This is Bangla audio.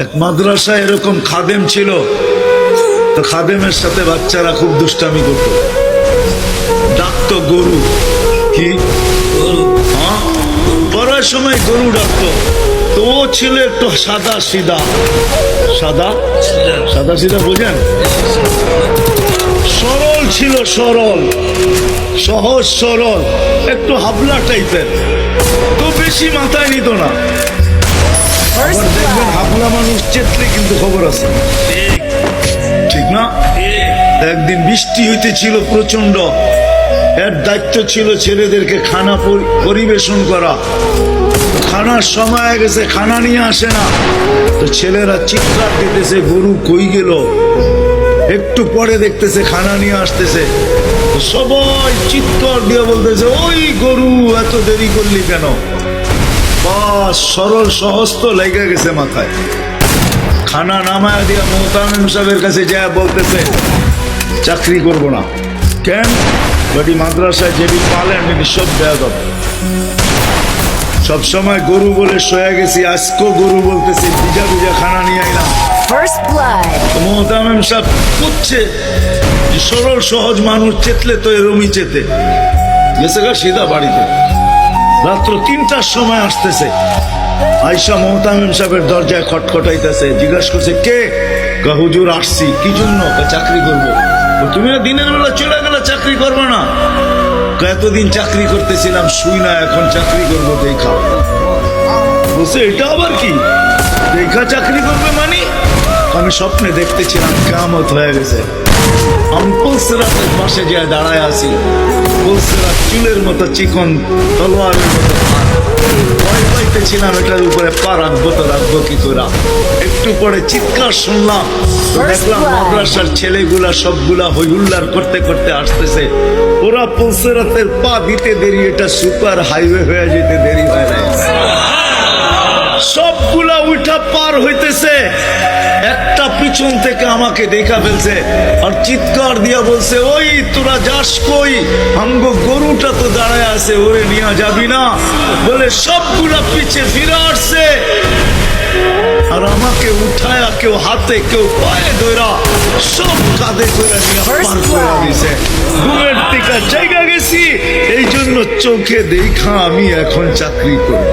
এক মাদ্রাসায় এরকম খাদেম ছিল, তো খাদেমের সাথে বাচ্চারা খুব দুষ্টামি করত, ডাকতো গরু। কি হ্যাঁ, পড়ার সময় গরু ডাকতো। তো ও ছিল একটু সাদা সিধা, সাদা সাদা সিধা বোঝেন, সরল ছিল, সরল সহজ সরল, একটু হাবলা টাইপের, তো বেশি মাথায় নিত না। আবার দেখবেন হাবলা মানুষ চেতলে কিন্তু খবর আছে, ঠিক না? একদিন বৃষ্টি হইতেছিল প্রচন্ড, এর দায়িত্ব ছিল ছেলেদেরকে খানা পরিবেশন করা। খানার সময় হয়ে গেছে, খানা নিয়ে আসে না, তো ছেলেরা চিৎকার দিতেছে গরু কই গেল। একটু পরে দেখতেছে খানা নিয়ে আসতেছে, তো সবাই চিৎকার দিয়ে বলতেছে ওই গরু এত দেরি করলি কেন? বাস সরল সহজ তো লেগে গেছে মাথায়। খানা নামায় দিয়া মোহতামিম সাহেবের কাছে যা বলতেছে চাকরি করব না। কেন? বাড়ি মাদ্রাসায় যেটি পালেন এটি সব দেয়া যাবে। সবসময় গরু বলে শোয়া গেছি, আজকেও গরু বলতেছি, ভিজা ভিজা খানা নিয়ে আইলাম। মোহতামিম সাহেব বুঝছে যে সরল সহজ মানুষ চেতলে তো এরমই চেতে গেছে গা সিধা বাড়িতে। রাত্র ৩টার সময় আসতেছে, আয়সা মোহতামিম সাহেবের দরজায় খটখটাইতেছে, জিজ্ঞাসা করছে কে? হুজুর আসছি। কি জন্য? চাকরি করবো। তুমি না দিনের বেলা চলে গেলে চাকরি করবে না? এতদিন চাকরি করতেছিলাম শুই না, এখন চাকরি করবো দেখা। বলছে এটা আবার কি দেখা চাকরি করবে? মানে আমি স্বপ্নে দেখতেছিলাম কিয়ামত হয়ে গেছে, আমি পুলসিরাতের পাশে গিয়ে দাঁড়ায় আছি, পুলসিরাত চুলের মতো চিকন, তলোয়ারের মতো। ভয় পাইতেছিলাম এটার উপরে পা রাখবো তো রাখবো কি করে। একটু পরে চিৎকার শুনলাম, দেখলাম মাদ্রাসার ছেলেগুলা সবগুলা হইহুল্লার করতে করতে আসতেছে। ওরা পুলসিরাতের পা দিতে দেরি, এটা সুপার হাইওয়ে হয়ে যেতে দেরি হয় না। সবগুলা উঠা পার হইতেছে, একটা পিছন থেকে আমাকে দেখা ফেলছে আর চিৎকার দিয়া বলছে ওই তোরা যাস কই? আমগো গরুটা তো দাঁড়ায় আছে, ওরে নিয়ে যাবি না? বলে সবগুলা পিছে ফিরে আসছে আর আমাকে উঠায়, কেউ হাতে কেউ পায়ে ধরা, সব কাঁধে করে নিয়ে পার করে দিছে। ঘুমের টিকা জায়গা গেছি, এই জন্য চোখে দেখা আমি এখন চাকরি করব।